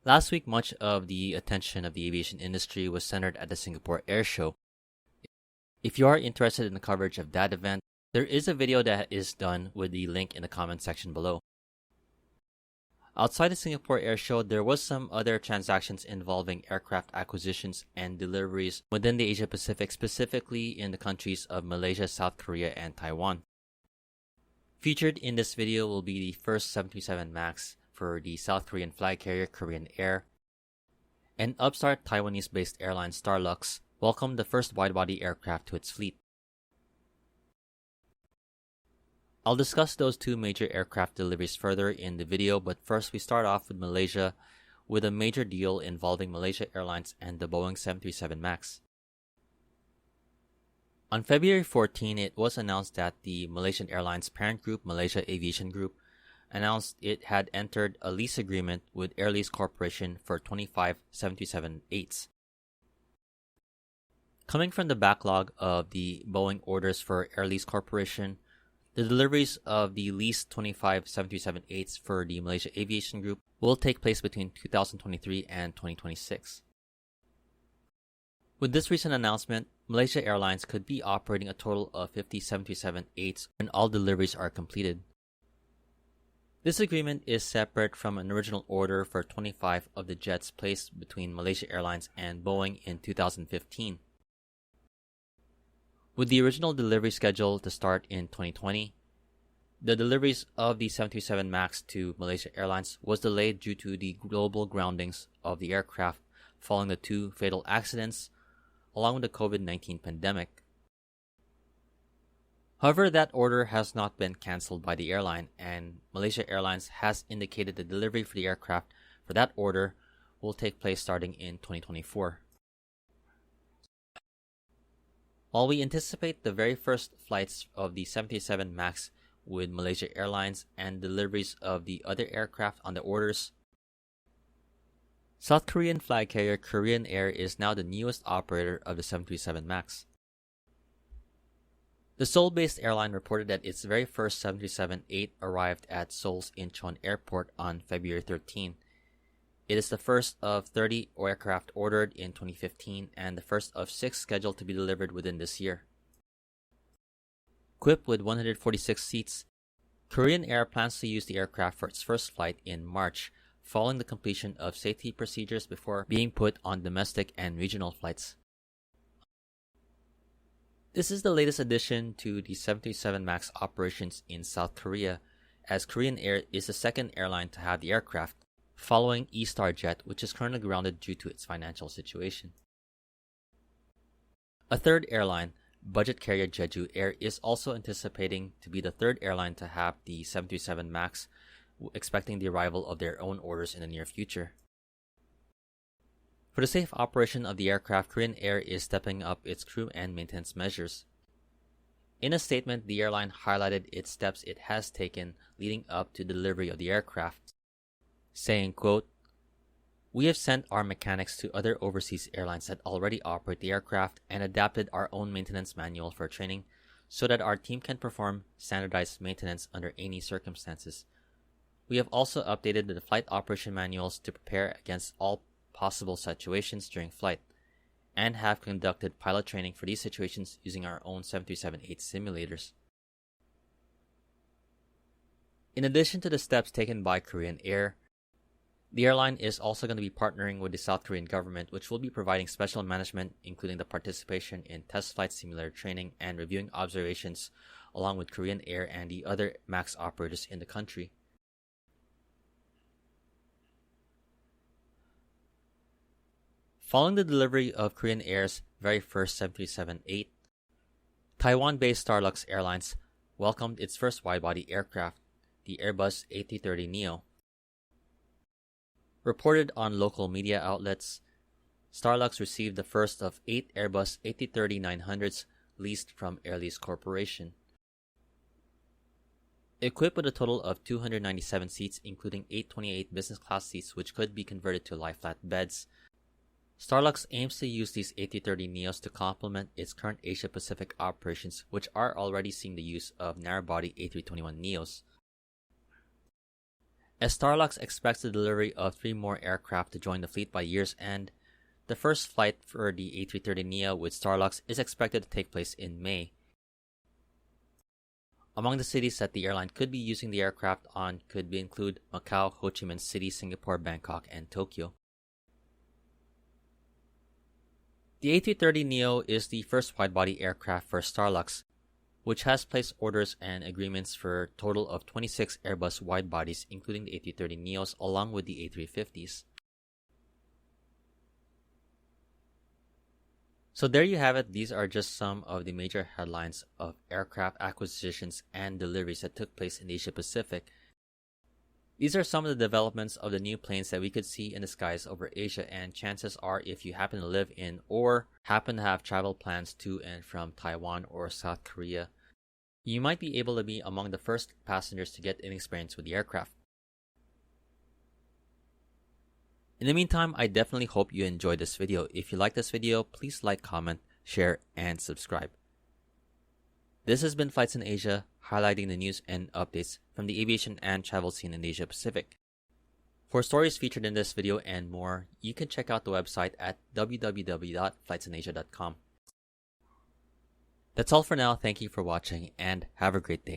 Last week, much of the attention of the aviation industry was centered at the Singapore Air Show. If you are interested in the coverage of that event, there is a video that is done with the link in the comment section below. Outside the Singapore Air Show, there was some other transactions involving aircraft acquisitions and deliveries within the Asia Pacific, specifically in the countries of Malaysia, South Korea, and Taiwan. Featured in this video will be the first 737 MAX for the South Korean flag carrier Korean Air, and upstart Taiwanese-based airline Starlux welcomed the first widebody aircraft to its fleet. I'll discuss those two major aircraft deliveries further in the video, but first we start off with Malaysia with a major deal involving Malaysia Airlines and the Boeing 737 MAX. On February 14, it was announced that the Malaysian Airlines parent group, Malaysia Aviation Group, announced it had entered a lease agreement with Air Lease Corporation for 25 737-8s. Coming from the backlog of the Boeing orders for Air Lease Corporation, the deliveries of the leased 25 737-8s for the Malaysia Aviation Group will take place between 2023 and 2026. With this recent announcement, Malaysia Airlines could be operating a total of 50 737-8s when all deliveries are completed. This agreement is separate from an original order for 25 of the jets placed between Malaysia Airlines and Boeing in 2015. With the original delivery schedule to start in 2020, the deliveries of the 737 MAX to Malaysia Airlines was delayed due to the global groundings of the aircraft following the two fatal accidents, along with the COVID-19 pandemic. However, that order has not been cancelled by the airline, and Malaysia Airlines has indicated the delivery for the aircraft for that order will take place starting in 2024. While we anticipate the very first flights of the 737 MAX with Malaysia Airlines and deliveries of the other aircraft on the orders, South Korean flag carrier Korean Air is now the newest operator of the 737 MAX. The Seoul-based airline reported that its very first 737-8 arrived at Seoul's Incheon Airport on February 13. It is the first of 30 aircraft ordered in 2015 and the first of 6 scheduled to be delivered within this year. Equipped with 146 seats, Korean Air plans to use the aircraft for its first flight in March, following the completion of safety procedures before being put on domestic and regional flights. This is the latest addition to the 737 MAX operations in South Korea, as Korean Air is the second airline to have the aircraft, following E-Star Jet, which is currently grounded due to its financial situation. A third airline, budget carrier Jeju Air, is also anticipating to be the third airline to have the 737 MAX, expecting the arrival of their own orders in the near future. For the safe operation of the aircraft, Korean Air is stepping up its crew and maintenance measures. In a statement, the airline highlighted its steps it has taken leading up to delivery of the aircraft, saying, quote, "We have sent our mechanics to other overseas airlines that already operate the aircraft and adapted our own maintenance manual for training so that our team can perform standardized maintenance under any circumstances. We have also updated the flight operation manuals to prepare against all possible situations during flight, and have conducted pilot training for these situations using our own 737-8 simulators." In addition to the steps taken by Korean Air, the airline is also going to be partnering with the South Korean government, which will be providing special management, including the participation in test flight simulator training and reviewing observations, along with Korean Air and the other MAX operators in the country. Following the delivery of Korean Air's very first 737-8, Taiwan-based Starlux Airlines welcomed its first widebody aircraft, the Airbus A330neo. Reported on local media outlets, Starlux received the first of 8 Airbus A330-900s leased from Air Lease Corporation. Equipped with a total of 297 seats, including 828 business class seats which could be converted to lie-flat beds, Starlux aims to use these A330neos to complement its current Asia-Pacific operations, which are already seeing the use of narrow-body A321neos. as Starlux expects the delivery of 3 more aircraft to join the fleet by year's end. The first flight for the A330neo with Starlux is expected to take place in May. Among the cities that the airline could be using the aircraft on could include Macau, Ho Chi Minh City, Singapore, Bangkok, and Tokyo. The A330neo is the first widebody aircraft for Starlux, which has placed orders and agreements for a total of 26 Airbus widebodies, including the A330neos along with the A350s. So there you have it. These are just some of the major headlines of aircraft acquisitions and deliveries that took place in the Asia Pacific. These are some of the developments of the new planes that we could see in the skies over Asia, and chances are if you happen to live in or happen to have travel plans to and from Taiwan or South Korea, you might be able to be among the first passengers to get an experience with the aircraft. In the meantime, I definitely hope you enjoyed this video. If you like this video, please like, comment, share, and subscribe. This has been Flights in Asia, highlighting the news and updates from the aviation and travel scene in the Asia Pacific. For stories featured in this video and more, you can check out the website at www.flightsinasia.com. That's all for now. Thank you for watching and have a great day.